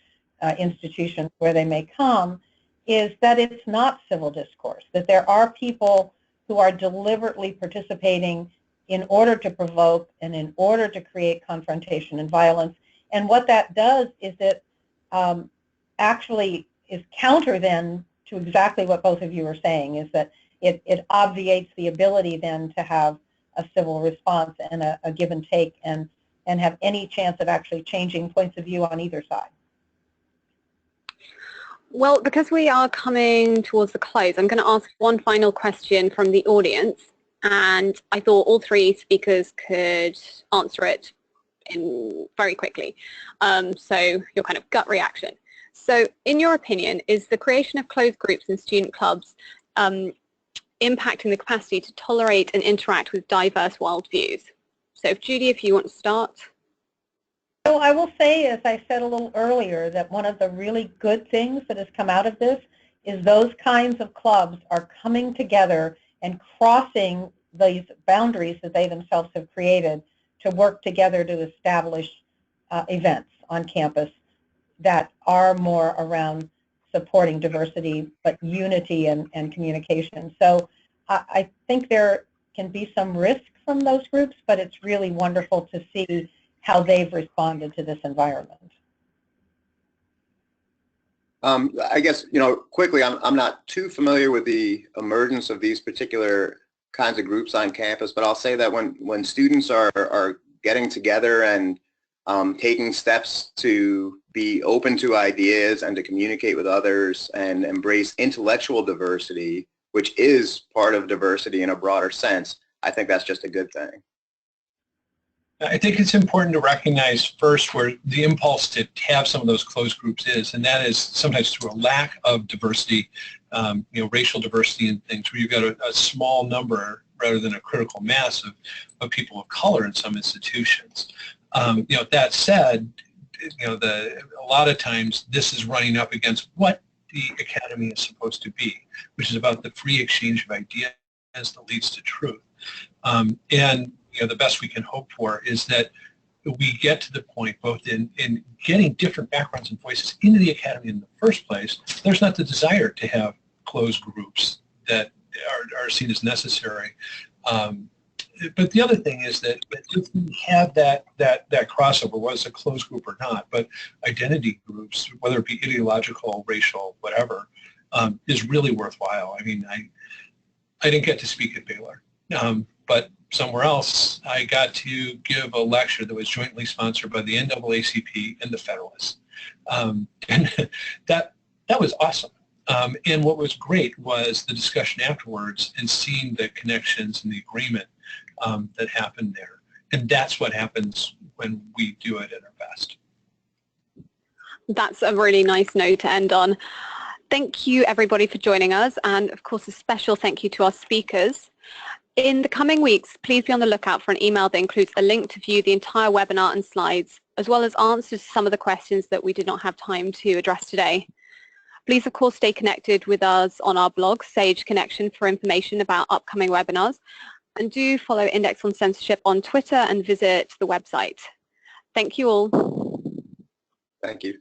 institutions where they may come, is that it's not civil discourse, that there are people who are deliberately participating in order to provoke and in order to create confrontation and violence. And what that does is it actually is counter then to exactly what both of you are saying, is that it obviates the ability then to have a civil response and a give and take and have any chance of actually changing points of view on either side. Well, because we are coming towards the close, I'm going to ask one final question from the audience, and I thought all three speakers could answer it very quickly. So your kind of gut reaction. So in your opinion, is the creation of closed groups and student clubs impacting the capacity to tolerate and interact with diverse worldviews? So Judy, if you want to start. So I will say, as I said a little earlier, that one of the really good things that has come out of this is those kinds of clubs are coming together and crossing these boundaries that they themselves have created to work together to establish events on campus that are more around supporting diversity, but unity and communication. So I think there can be some risk from those groups, but it's really wonderful to see how they've responded to this environment. I guess, quickly, I'm not too familiar with the emergence of these particular kinds of groups on campus, but I'll say that when students are getting together and taking steps to be open to ideas and to communicate with others and embrace intellectual diversity, which is part of diversity in a broader sense, I think that's just a good thing. I think it's important to recognize first where the impulse to have some of those closed groups is, and that is sometimes through a lack of diversity, racial diversity and things, where you've got a small number rather than a critical mass of people of color in some institutions. That said, a lot of times this is running up against what the academy is supposed to be, which is about the free exchange of ideas that leads to truth. And the best we can hope for is that we get to the point, both in getting different backgrounds and voices into the academy in the first place. There's not the desire to have closed groups that are seen as necessary. But the other thing is that if we have that crossover, whether it's a closed group or not, but identity groups, whether it be ideological, racial, whatever, is really worthwhile. I mean, I didn't get to speak at Baylor, but somewhere else I got to give a lecture that was jointly sponsored by the NAACP and the Federalists, and that was awesome. And what was great was the discussion afterwards and seeing the connections and the agreement that happened there. And that's what happens when we do it at our best. That's a really nice note to end on. Thank you, everybody, for joining us. And, of course, a special thank you to our speakers. In the coming weeks, please be on the lookout for an email that includes a link to view the entire webinar and slides, as well as answers to some of the questions that we did not have time to address today. Please, of course, stay connected with us on our blog, Sage Connection, for information about upcoming webinars. And do follow Index on Censorship on Twitter and visit the website. Thank you all. Thank you.